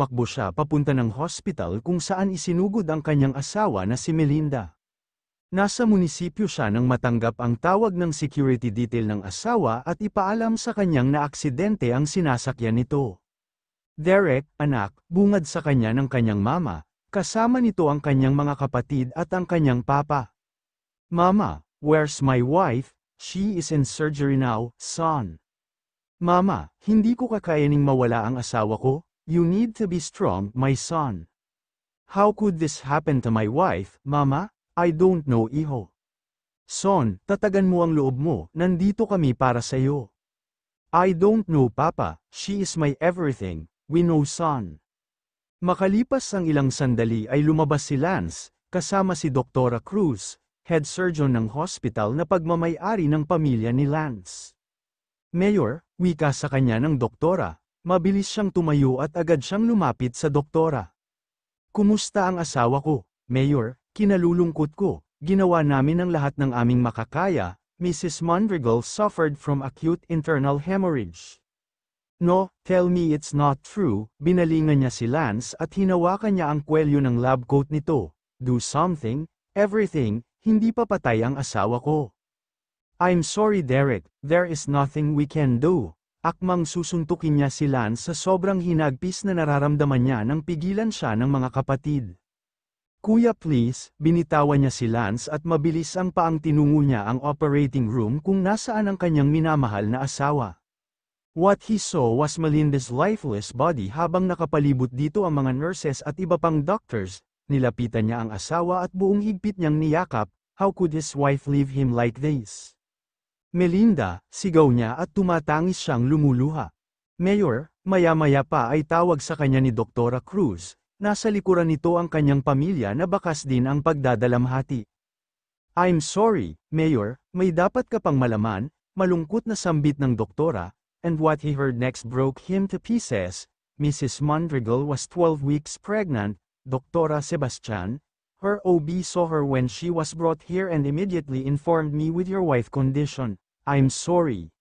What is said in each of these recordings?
tumakbo siya papunta ng hospital kung saan isinugod ang kanyang asawa na si Melinda. Nasa munisipyo siya nang matanggap ang tawag ng security detail ng asawa at ipaalam sa kanyang na aksidente ang sinasakyan nito. Derek, anak, bungad sa kanya ng kanyang mama, kasama nito ang kanyang mga kapatid at ang kanyang papa. Mama, where's my wife? She is in surgery now, son. Mama, hindi ko kakayaning mawala ang asawa ko. You need to be strong, my son. How could this happen to my wife, Mama? I don't know, iho. Son, tatagan mo ang loob mo, nandito kami para sa iyo. I don't know, Papa, she is my everything, we know, son. Makalipas ang ilang sandali ay lumabas si Lance, kasama si Dr. Cruz, head surgeon ng hospital na pagmamay-ari ng pamilya ni Lance. Mayor, wika sa kanya ng doktora, mabilis siyang tumayo at agad siyang lumapit sa doktora. Kumusta ang asawa ko, Mayor? Kinalulungkot ko, ginawa namin ang lahat ng aming makakaya. Mrs. Mondregal suffered from acute internal hemorrhage. No, tell me it's not true. Binalingan niya si Lance at hinawakan niya ang kwelyo ng lab coat nito. Do something, everything, hindi pa patay ang asawa ko. I'm sorry, Derek, there is nothing we can do. Akmang susuntukin niya si Lance sa sobrang hinagpis na nararamdaman niya nang pigilan siya ng mga kapatid. Kuya, please, binitawan niya si Lance at mabilis ang paang tinungo niya ang operating room kung nasaan ang kanyang minamahal na asawa. What he saw was Melinda's lifeless body habang nakapalibot dito ang mga nurses at iba pang doctors. Nilapitan niya ang asawa at buong higpit niyang niyakap. How could his wife leave him like this? Melinda, sigaw niya at tumatangis siyang lumuluha. Mayor, maya-maya pa ay tawag sa kanya ni Dr. Cruz. Nasa likuran nito ang kanyang pamilya na bakas din ang pagdadalamhati. I'm sorry, Mayor, may dapat ka pang malaman, malungkot na sambit ng doktora, and what he heard next broke him to pieces. Mrs. Mondregal was 12 weeks pregnant, Dr. Sebastian. Her OB saw her when she was brought here and immediately informed me with your wife condition. I'm sorry.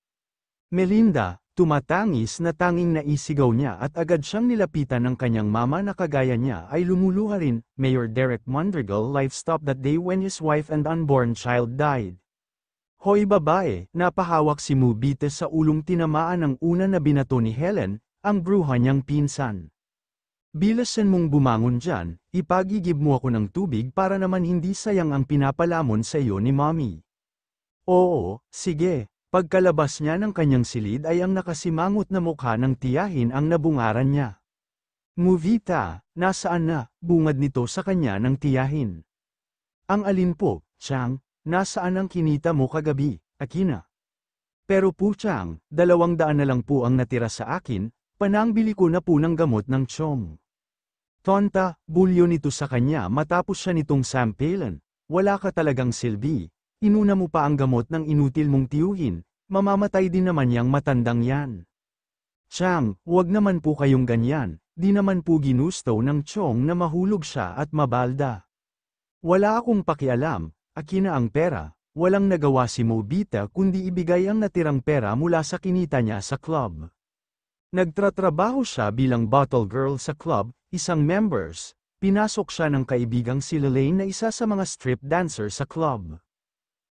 Melinda, tumatangis na tanging naisigaw niya at agad siyang nilapitan ng kanyang mama na kagaya niya ay lumuluha rin. Mayor Derek Mondregal life stopped that day when his wife and unborn child died. Hoy babae, napahawak si Mubite sa ulong tinamaan ng una na binato ni Helen, ang bruha niyang pinsan. Bilasan mong bumangon dyan, ipagigib mo ako ng tubig para naman hindi sayang ang pinapalamon sa iyo ni Mommy. Oo, sige. Pagkalabas niya ng kanyang silid ay ang nakasimangot na mukha ng tiyahin ang nabungaran niya. Muvita, nasaan na? Bungad nito sa kanya ng tiyahin. Ang alin po, Chang, nasaan ang kinita mo kagabi, Akina? Pero po Chang, 200 na lang po ang natira sa akin, panangbili ko na po ng gamot ng Chong. Tonta, bulyo nito sa kanya matapos siya nitong sampailan, wala ka talagang silbi. Inuna mo pa ang gamot ng inutil mong tiyuhin, mamamatay din naman yang matandang yan. Chang, huwag naman po kayong ganyan, di naman po ginusto ng Chong na mahulog siya at mabalda. Wala akong pakialam, Akina ang pera, walang nagawa si Mobita kundi ibigay ang natirang pera mula sa kinita niya sa club. Nagtratrabaho siya bilang bottle girl sa club, isang members, pinasok siya ng kaibigang si Lelaine na isa sa mga strip dancer sa club.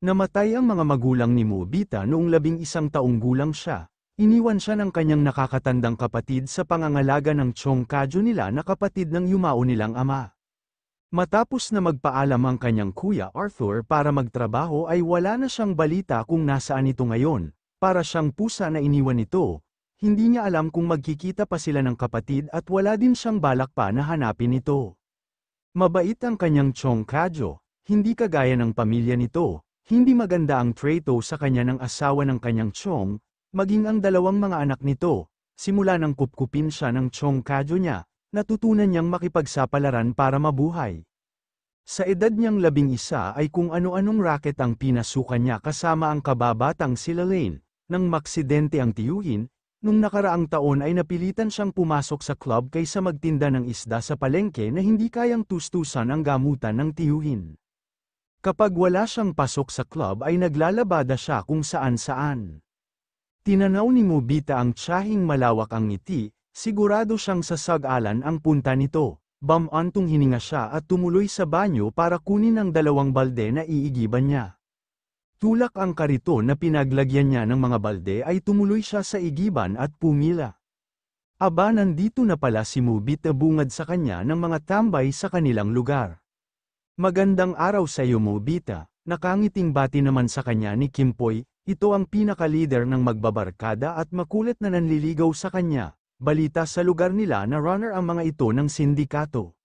Namatay ang mga magulang ni Mobita noong 11 taong gulang siya. Iniwan siya ng kanyang nakakatandang kapatid sa pangangalaga ng Chong Kadyo nila na kapatid ng yumao nilang ama. Matapos na magpaalam ang kanyang kuya Arthur para magtrabaho ay wala na siyang balita kung nasaan ito ngayon. Para siyang pusa na iniwan nito. Hindi niya alam kung magkikita pa sila ng kapatid at wala din siyang balak pa na hanapin ito. Mabait ang kanyang Chong Kadyo, hindi kagaya ng pamilya nito. Hindi maganda ang trato sa kanya ng asawa ng kanyang Chong, maging ang dalawang mga anak nito. Simula nang kupkupin siya ng Chong Kadyo niya, natutunan niyang makipagsapalaran para mabuhay. Sa edad niyang 11 ay kung ano-anong racket ang pinasukan niya kasama ang kababatang si Lelaine. Nang maksidente ang tiyuhin, nung nakaraang taon ay napilitan siyang pumasok sa club kaysa magtinda ng isda sa palengke na hindi kayang tustusan ang gamutan ng tiyuhin. Kapag wala siyang pasok sa club ay naglalabada siya kung saan-saan. Tinanaw ni Mobita ang tiyahing malawak ang ngiti, Sigurado siyang sasag-alan ang punta nito. Bamantong hininga siya at tumuloy sa banyo para kunin ang 2 balde na iigiban niya. Tulak ang kariton na pinaglagyan niya ng mga balde ay tumuloy siya sa igiban at pumila. Aba, nandito na pala si Mubit na bungad sa kanya ng mga tambay sa kanilang lugar. Magandang araw sa iyo Mubita, nakangiting bati naman sa kanya ni Kimpoy, ito ang pinaka-leader ng magbabarkada at makulit na nanliligaw sa kanya. Balita sa lugar nila na runner ang mga ito ng sindikato.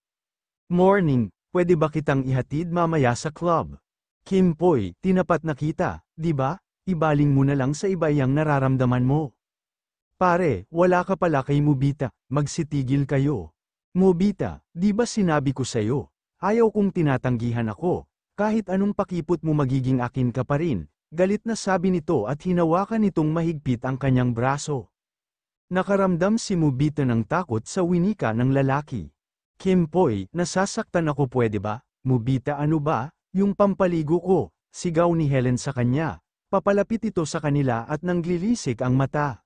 Morning, pwede ba kitang ihatid mamaya sa club? Kimpoy, tinapat na kita, di ba? Ibaling mo na lang sa iba yang nararamdaman mo. Pare, wala ka pala kay Mubita, magsitigil kayo. Mubita, di ba sinabi ko sa'yo, ayaw kong tinatanggihan ako, kahit anong pakipot mo magiging akin ka pa rin, galit na sabi nito at hinawakan nitong mahigpit ang kanyang braso. Nakaramdam si Mubita ng takot sa winika ng lalaki. Kimpoy, nasasaktan ako pwede ba? Mubita ano ba? Yung pampaligo ko, sigaw ni Helen sa kanya. Papalapit ito sa kanila at nanglilisik ang mata.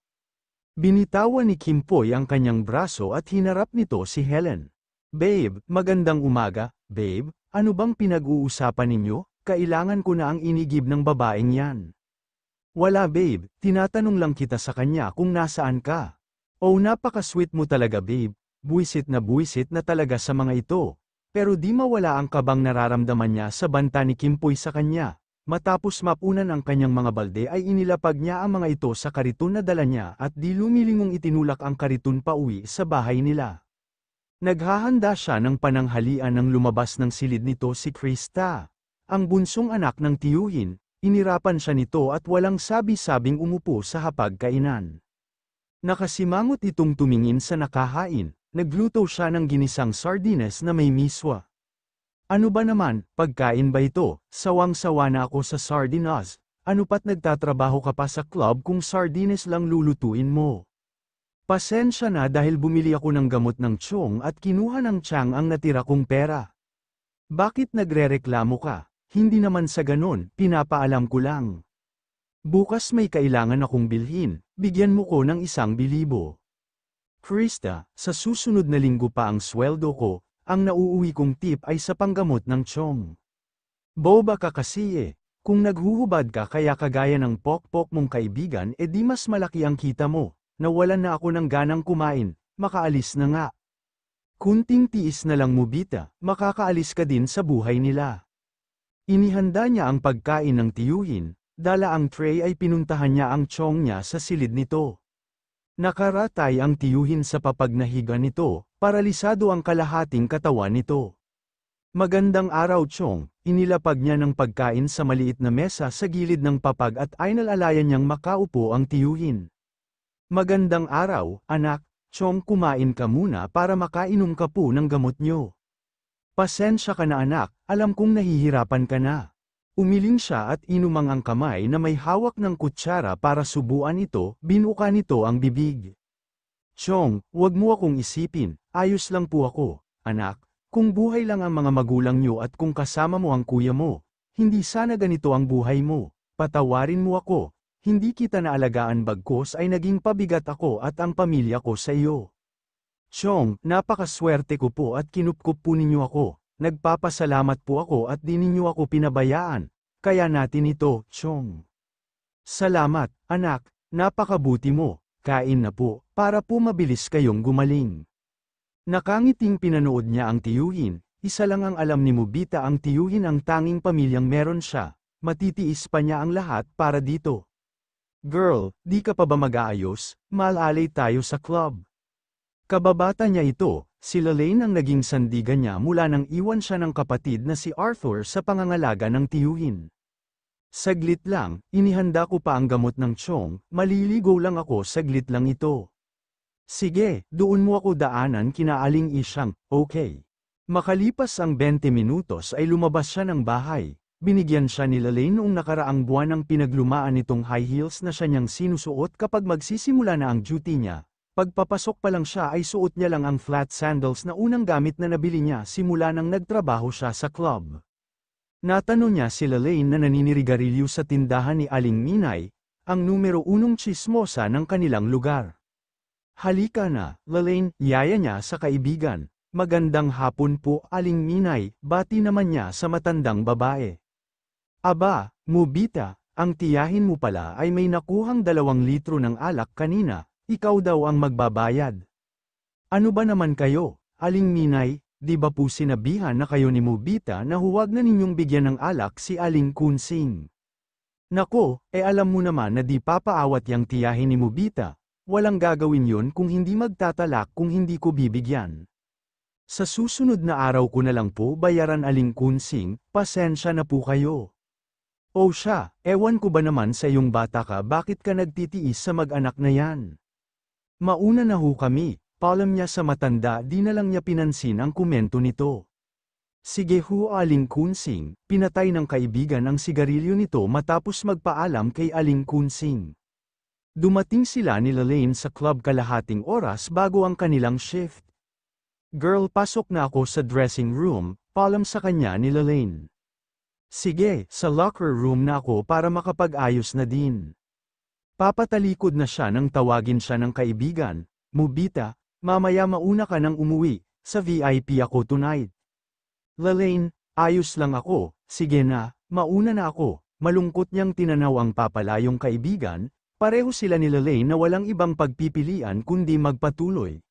Binitawan ni Kimpoy ang kanyang braso at hinarap nito si Helen. Babe, magandang umaga, babe, ano bang pinag-uusapan ninyo? Kailangan ko na ang inigib ng babaeng yan. Wala babe, tinatanong lang kita sa kanya kung nasaan ka. Oh napaka-sweet mo talaga babe, buwisit na talaga sa mga ito. Pero di mawala ang kabang nararamdaman niya sa banta ni Kimpoy sa kanya. Matapos mapunan ang kanyang mga balde ay inilapag niya ang mga ito sa kariton na dala niya at di lumilingong itinulak ang kariton pauwi sa bahay nila. Naghahanda siya ng pananghalian nang lumabas ng silid nito si Krista. Ang bunsong anak ng tiyuhin. Inirapan siya nito at walang sabi-sabing umupo sa hapagkainan. Nakasimangot itong tumingin sa nakahain, nagluto siya ng ginisang sardines na may miswa. Ano ba naman, pagkain ba ito? Sawang-sawa na ako sa sardinas, ano pat nagtatrabaho ka pa sa club kung sardines lang lulutuin mo? Pasensya na dahil bumili ako ng gamot ng tiyong at kinuha ng tiyang ang natira kong pera. Bakit nagrereklamo ka? Hindi naman sa ganon, pinapaalam ko lang. Bukas may kailangan akong bilhin, bigyan mo ko ng 1,000. Krista, sa susunod na linggo pa ang sweldo ko, ang nauuwi kong tip ay sa panggamot ng tiyong. Boba ka kasi eh, kung naghuhubad ka kaya kagaya ng pokpok mong kaibigan di mas malaki ang kita mo, nawalan na ako ng ganang kumain, makaalis na nga. Kunting tiis na lang Mubita, makakaalis ka din sa buhay nila. Inihanda niya ang pagkain ng tiyuhin, dala ang tray ay pinuntahan niya ang tiyong niya sa silid nito. Nakaratay ang tiyuhin sa papagnahiga nito, paralisado ang kalahating katawan nito. Magandang araw tiyong, inilapag niya ng pagkain sa maliit na mesa sa gilid ng papag at ainalalayan niyang makaupo ang tiyuhin. Magandang araw, anak, tiyong kumain ka muna para makainom ka po ng gamot niyo. Pasensya ka na anak, alam kong nahihirapan ka na. Umiling siya at inumang ang kamay na may hawak ng kutsara para subuan ito, binuka nito ang bibig. Chong, wag mo akong isipin, ayos lang po ako, anak, kung buhay lang ang mga magulang niyo at kung kasama mo ang kuya mo, hindi sana ganito ang buhay mo, patawarin mo ako, hindi kita naalagaan bagkos ay naging pabigat ako at ang pamilya ko sa iyo. Chong, napakaswerte ko po at kinupkup po ninyo ako, nagpapasalamat po ako at di ninyo ako pinabayaan, kaya natin ito, Chong. Salamat, anak, napakabuti mo, kain na po, para po mabilis kayong gumaling. Nakangiting pinanood niya ang tiyuhin, isa lang ang alam ni Mubita ang tiyuhin ang tanging pamilyang meron siya, matitiis pa niya ang lahat para dito. Girl, di ka pa ba mag-aayos, malalay tayo sa club. Kababata niya ito, si Lalaine ang naging sandigan niya mula nang iwan siya ng kapatid na si Arthur sa pangangalaga ng tiyuhin. Saglit lang, inihanda ko pa ang gamot ng tiyong, maliligo lang ako saglit lang ito. Sige, doon mo ako daanan kina Aling Isyang, okay. Makalipas ang 20 minutos ay lumabas siya ng bahay. Binigyan siya ni Lalaine noong nakaraang buwan ng pinaglumaan nitong high heels na siya niyang sinusuot kapag magsisimula na ang duty niya. Pagpapasok pa lang siya ay suot niya lang ang flat sandals na unang gamit na nabili niya simula nang nagtrabaho siya sa club. Natanong niya si Lalaine na naninirigarilyo sa tindahan ni Aling Minay, ang numero 1 tsismosa ng kanilang lugar. Halika na, Lalaine, yaya niya sa kaibigan. Magandang hapon po, Aling Minay, bati naman niya sa matandang babae. Aba, Mubita, ang tiyahin mo pala ay may nakuhang 2 litro ng alak kanina, ikaw daw ang magbabayad. Ano ba naman kayo, Aling Minay, di ba po sinabihan na kayo ni Mubita na huwag na ninyong bigyan ng alak si Aling Kunsing? Nako, alam mo naman na di papaawat yang tiyahin ni Mubita. Walang gagawin yun kung hindi magtatalak kung hindi ko bibigyan. Sa susunod na araw ko na lang po bayaran Aling Kunsing, pasensya na po kayo. O siya, ewan ko ba naman sa iyong bata ka bakit ka nagtitiis sa mag-anak na yan? Mauna na ho kami, paalam niya sa matanda di na lang niya pinansin ang komento nito. Sige ho Aling Kunsing, pinatay ng kaibigan ang sigarilyo nito matapos magpaalam kay Aling Kunsing. Dumating sila ni Lalaine sa club kalahating oras bago ang kanilang shift. Girl, pasok na ako sa dressing room, paalam sa kanya ni Lalaine. Sige, sa locker room na ako para makapag-ayos na din. Papatalikod na siya nang tawagin siya ng kaibigan, Mubita, mamaya mauna ka nang umuwi, sa VIP ako tonight. Lalaine, ayos lang ako, sige na, mauna na ako, malungkot niyang tinanaw ang papalayong kaibigan. Pareho sila ni Lalaine na walang ibang pagpipilian kundi magpatuloy.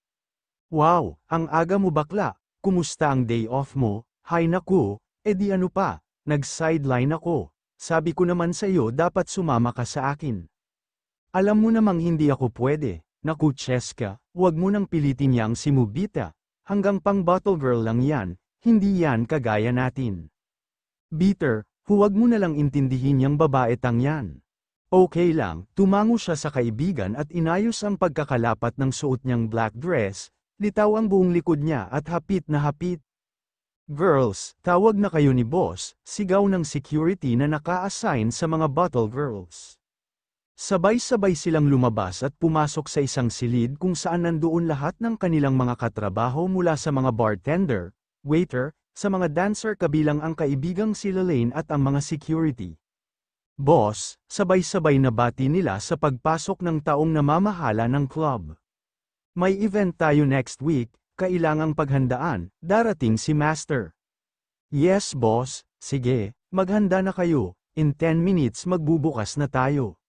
Wow, ang aga mo bakla, kumusta ang day off mo? Hay naku, di ano pa, nag-sideline ako. Sabi ko naman sa iyo dapat sumama ka sa akin. Alam mo namang hindi ako pwede. Naku Cheska, wag mo nang pilitin yang si Mubita. Hanggang pang bottle girl lang yan, hindi yan kagaya natin. Bitter, huwag mo na lang intindihin yang babaetang yan. Okay lang, tumango siya sa kaibigan at inayos ang pagkakalapat ng suot niyang black dress, litaw ang buong likod niya at hapit na hapit. Girls, tawag na kayo ni boss, sigaw ng security na naka-assign sa mga bottle girls. Sabay-sabay silang lumabas at pumasok sa isang silid kung saan nandoon lahat ng kanilang mga katrabaho mula sa mga bartender, waiter, sa mga dancer kabilang ang kaibigang si Lalaine at ang mga security. Boss, sabay-sabay na bati nila sa pagpasok ng taong namamahala ng club. May event tayo next week, kailangang paghandaan, darating si Master. Yes boss, sige, maghanda na kayo, in 10 minutes magbubukas na tayo.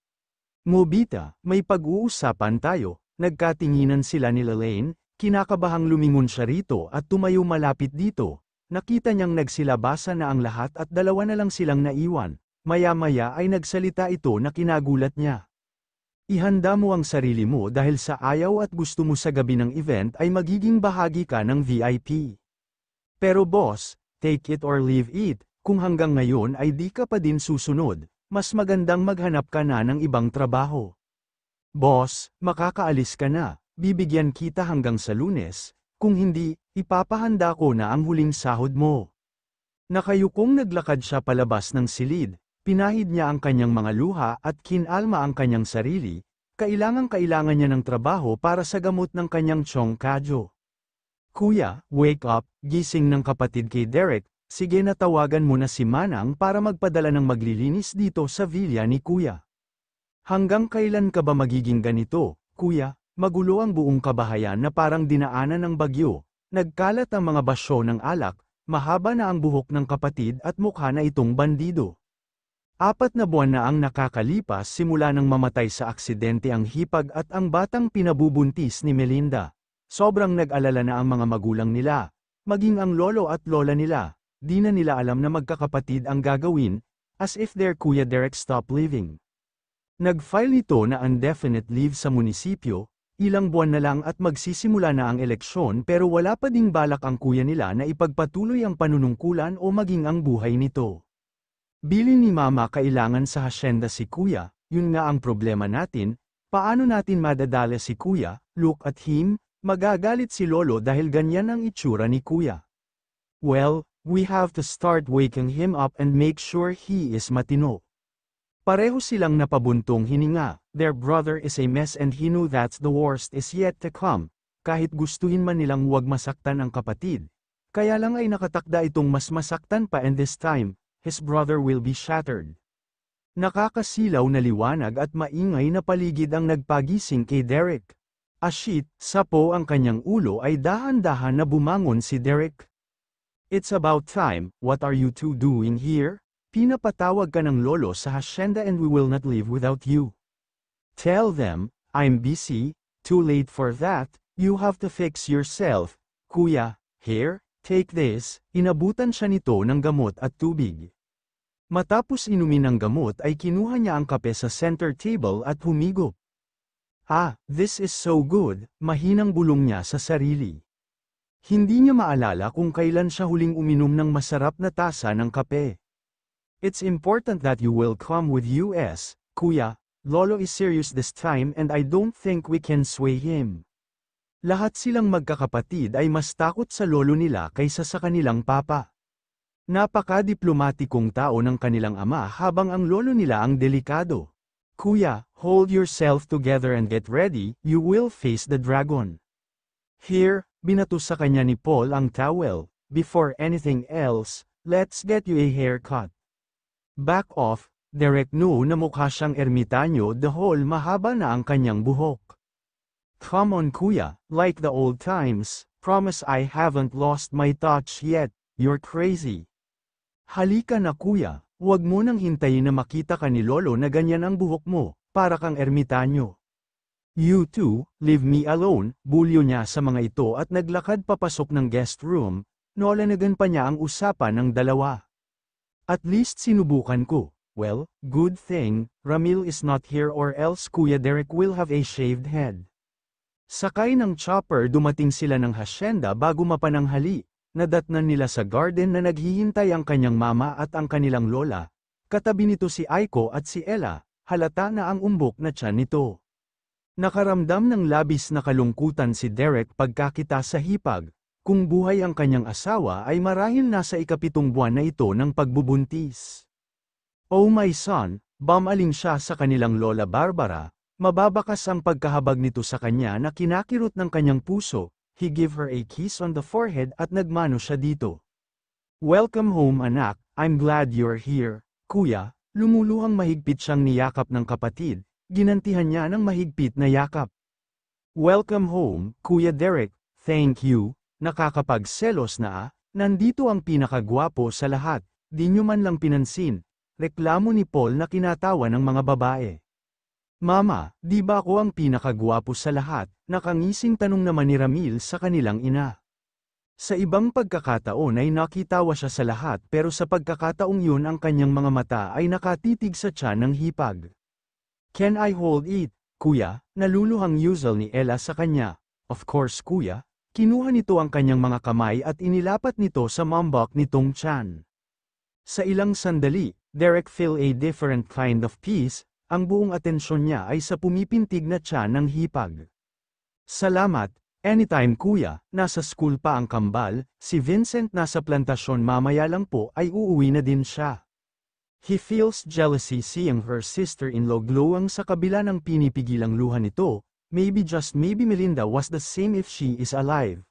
Mubita, may pag-uusapan tayo, nagkatinginan sila ni Lalaine, kinakabahang lumingon siya rito at tumayo malapit dito. Nakita niyang nagsilabasa na ang lahat at dalawa na lang silang naiwan. Maya-maya ay nagsalita ito na kinagulat niya. Ihanda mo ang sarili mo dahil sa ayaw at gusto mo sa gabi ng event ay magiging bahagi ka ng VIP. Pero boss, take it or leave it, kung hanggang ngayon ay di ka pa din susunod, mas magandang maghanap ka na ng ibang trabaho. Boss, makakaalis ka na, bibigyan kita hanggang sa Lunes, kung hindi, ipapahanda ko na ang huling sahod mo. Nakayukong naglakad siya palabas ng silid. Pinahid niya ang kanyang mga luha at kinalma ang kanyang sarili, kailangan niya ng trabaho para sa gamot ng kanyang tiyong kadyo. Kuya, wake up, gising ng kapatid kay Derek, sige na tawagan mo na si Manang para magpadala ng maglilinis dito sa villa ni Kuya. Hanggang kailan ka ba magiging ganito, Kuya? Magulo ang buong kabahayan na parang dinaanan ng bagyo, nagkalat ang mga basyo ng alak, mahaba na ang buhok ng kapatid at mukha na itong bandido. 4 na buwan na ang nakakalipas simula nang mamatay sa aksidente ang hipag at ang batang pinabubuntis ni Melinda. Sobrang nag-alala na ang mga magulang nila, maging ang lolo at lola nila, di na nila alam na magkakapatid ang gagawin, as if their Kuya Derek stopped living. Nag-file ito na indefinite leave sa munisipyo, ilang buwan na lang at magsisimula na ang eleksyon pero wala pa ding balak ang kuya nila na ipagpatuloy ang panunungkulan o maging ang buhay nito. Bili ni Mama kailangan sa hasyenda si Kuya, yun nga ang problema natin, paano natin madadala si Kuya, look at him, magagalit si Lolo dahil ganyan ang itsura ni Kuya. Well, we have to start waking him up and make sure he is matino. Pareho silang napabuntong hininga, their brother is a mess and he knew that the worst is yet to come, kahit gustuhin man nilang huwag masaktan ang kapatid. Kaya lang ay nakatakda itong mas masaktan pa and this time, his brother will be shattered. Nakakasilaw na liwanag at maingay na paligid ang nagpagising kay Derek. Ashit, sapo ang kanyang ulo ay dahan-dahan na bumangon si Derek. It's about time, what are you two doing here? Pinapatawag ka ng lolo sa hacienda and we will not leave without you. Tell them, I'm busy, too late for that, you have to fix yourself. Kuya, here, take this, inabutan siya nito ng gamot at tubig. Matapos inumin ang gamot ay kinuha niya ang kape sa center table at humigop. Ah, this is so good, mahinang bulong niya sa sarili. Hindi niya maalala kung kailan siya huling uminom ng masarap na tasa ng kape. It's important that you will come with us, Kuya. Lolo is serious this time and I don't think we can sway him. Lahat silang magkakapatid ay mas takot sa lolo nila kaysa sa kanilang papa. Napaka-diplomatikong tao ng kanilang ama habang ang lolo nila ang delikado. Kuya, hold yourself together and get ready, you will face the dragon. Here, binato sa kanya ni Paul ang towel. Before anything else, let's get you a haircut. Back off, Derek no na mukha siyang ermitanyo dahil mahaba na ang kanyang buhok. Come on kuya, like the old times, promise I haven't lost my touch yet, you're crazy. Halika na kuya, huwag mo nang hintayin na makita ka ni lolo na ganyan ang buhok mo, para kang ermitanyo. You two, leave me alone, bulyo niya sa mga ito at naglakad papasok ng guest room, nolanagan pa niya ang usapan ng dalawa. At least sinubukan ko. Well, good thing, Ramil is not here or else Kuya Derek will have a shaved head. Sakay ng chopper dumating sila ng hacienda bago mapananghali, nadatnan nila sa garden na naghihintay ang kanyang mama at ang kanilang lola. Katabi nito si Aiko at si Ella, halata na ang umbok na tiyan nito. Nakaramdam ng labis na kalungkutan si Derek pagkakita sa hipag. Kung buhay ang kanyang asawa ay marahil nasa ikapitong buwan na ito ng pagbubuntis. Oh my son, bumaling siya sa kanilang lola Barbara, mababakas ang pagkahabag nito sa kanya na kinakirot ng kanyang puso, he gave her a kiss on the forehead at nagmano siya dito. Welcome home anak, I'm glad you're here, kuya, lumuluhang mahigpit siyang niyakap ng kapatid, ginantihan niya ng mahigpit na yakap. Welcome home, Kuya Derek, thank you. Nakakapagselos na nandito ang pinakagwapo sa lahat, di nyo man lang pinansin, reklamo ni Paul na kinatawa ng mga babae. Mama, di ba ako ang pinakagwapo sa lahat, nakangising tanong naman ni Ramil sa kanilang ina. Sa ibang pagkakataon ay nakitawa siya sa lahat pero sa pagkakataong yun ang kanyang mga mata ay nakatitig sa tiyan ng hipag. Can I hold it, kuya? Naluluhang usual ni Ella sa kanya. Of course kuya. Kinuha nito ang kanyang mga kamay at inilapat nito sa mambok nitong tiyan. Sa ilang sandali, Derek feel a different kind of peace, ang buong atensyon niya ay sa pumipintig na tiyan ng hipag. Salamat, anytime kuya, nasa school pa ang kambal, si Vincent nasa plantasyon mamaya lang po ay uuwi na din siya. He feels jealousy seeing her sister-in-law glowing sa kabila ng pinipigilang luha nito. Maybe just maybe Melinda was the same if she is alive.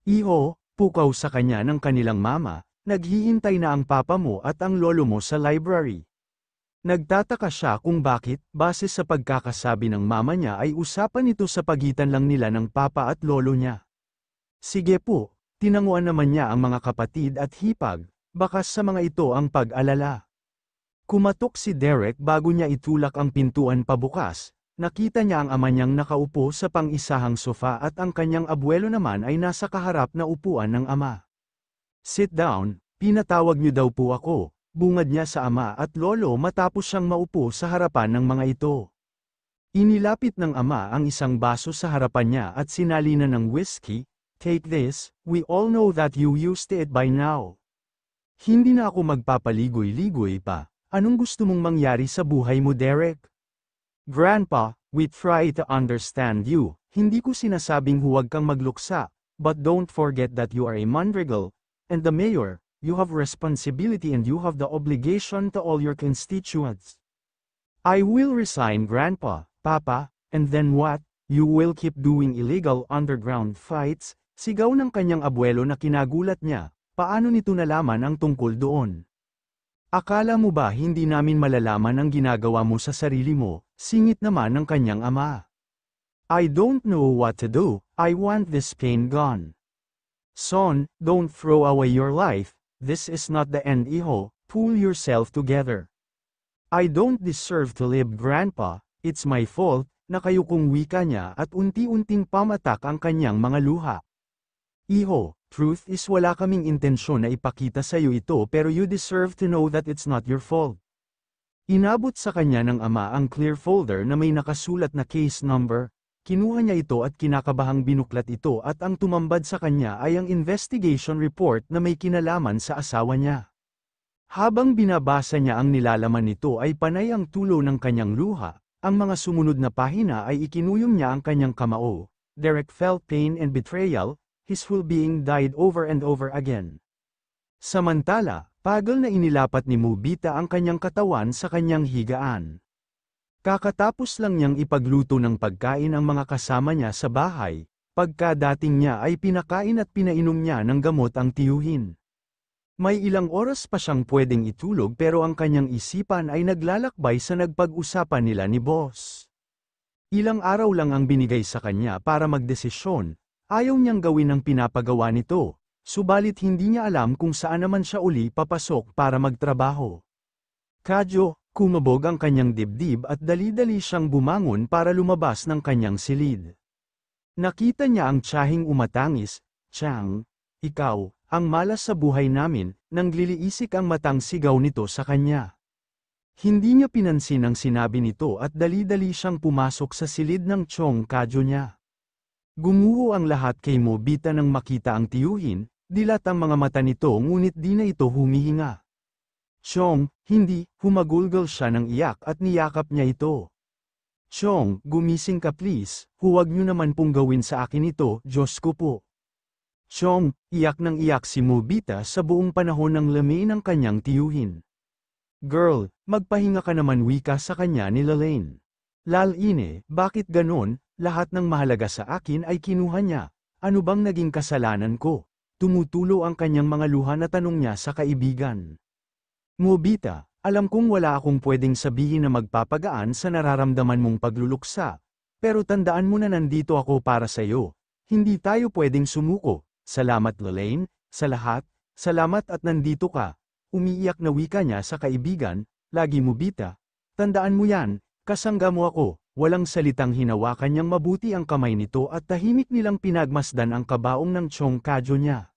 Iho, pukaw sa kanya ng kanilang mama, naghihintay na ang papa mo at ang lolo mo sa library. Nagtataka siya kung bakit, base sa pagkakasabi ng mama niya ay usapan ito sa pagitan lang nila ng papa at lolo niya. Sige po, tinanguan naman niya ang mga kapatid at hipag, bakas sa mga ito ang pag-alala. Kumatok si Derek bago niya itulak ang pintuan pabukas. Nakita niya ang ama niyang nakaupo sa pang-isahang sofa at ang kanyang abuelo naman ay nasa kaharap na upuan ng ama. Sit down, pinatawag niyo daw po ako, bungad niya sa ama at lolo matapos siyang maupo sa harapan ng mga ito. Inilapit ng ama ang isang baso sa harapan niya at sinalinan ng whiskey, take this, we all know that you used it by now. Hindi na ako magpapaligoy-ligoy pa, anong gusto mong mangyari sa buhay mo Derek? Grandpa, we try to understand you, hindi ko sinasabing huwag kang magluksa, but don't forget that you are a mandrigal, and the mayor, you have responsibility and you have the obligation to all your constituents. I will resign Grandpa, Papa, and then what? You will keep doing illegal underground fights, sigaw ng kanyang abuelo na kinagulat niya, paano nito nalaman ang tungkol doon? Akala mo ba hindi namin malalaman ang ginagawa mo sa sarili mo, singit naman ng kanyang ama. I don't know what to do, I want this pain gone. Son, don't throw away your life, this is not the end iho, pull yourself together. I don't deserve to live grandpa, it's my fault, nakayukong wika niya at unti-unting pamatak ang kanyang mga luha. Iho, truth is wala kaming intensyon na ipakita sa'yo ito pero you deserve to know that it's not your fault. Inabot sa kanya ng ama ang clear folder na may nakasulat na case number, kinuha niya ito at kinakabahang binuklat ito at ang tumambad sa kanya ay ang investigation report na may kinalaman sa asawa niya. Habang binabasa niya ang nilalaman nito ay panay ang tulo ng kanyang luha, ang mga sumunod na pahina ay ikinuyom niya ang kanyang kamao. Derek felt pain and betrayal, his whole being died over and over again. Samantala, pagal na inilapat ni Mobita ang kanyang katawan sa kanyang higaan. Kakatapos lang niyang ipagluto ng pagkain ang mga kasama niya sa bahay, pagkadating niya ay pinakain at pinainom niya ng gamot ang tiyuhin. May ilang oras pa siyang pwedeng itulog pero ang kanyang isipan ay naglalakbay sa nagpag-usapan nila ni boss. Ilang araw lang ang binigay sa kanya para magdesisyon, ayaw niyang gawin ang pinapagawa nito, subalit hindi niya alam kung saan naman siya uli papasok para magtrabaho. Kadyo, kumabog ang kanyang dibdib at dali-dali siyang bumangon para lumabas ng kanyang silid. Nakita niya ang tiyahing umatangis, "Chang, ikaw, ang malas sa buhay namin," nang liliisik ang matang sigaw nito sa kanya. Hindi niya pinansin ang sinabi nito at dali-dali siyang pumasok sa silid ng Chong Kadyo niya. Gumuho ang lahat kay Mobita nang makita ang tiyuhin, dilat ang mga mata nito ngunit di na ito humihinga. "Chong, hindi," humagulgol siya ng iyak at niyakap niya ito. "Chong, gumising ka please, huwag niyo naman pong gawin sa akin ito, Diyos ko po." Chong, iyak ng iyak si Mobita sa buong panahon ng lamay ng kanyang tiyuhin. "Girl, magpahinga ka naman," wika sa kanya ni Lalaine. "Laline, bakit ganon? Lahat ng mahalaga sa akin ay kinuha niya. Ano bang naging kasalanan ko?" Tumutulo ang kanyang mga luha na tanong niya sa kaibigan. "Mobita, alam kong wala akong pwedeng sabihin na magpapagaan sa nararamdaman mong pagluluksa. Pero tandaan mo na nandito ako para sa'yo. Hindi tayo pwedeng sumuko. Salamat Lalaine, sa lahat, salamat at nandito ka." Umiiyak na wika niya sa kaibigan, "Lagi Mobita. Tandaan mo yan, kasangga mo ako." Walang salitang hinawakan niyang mabuti ang kamay nito at tahimik nilang pinagmasdan ang kabaong ng Chong Kadyo niya.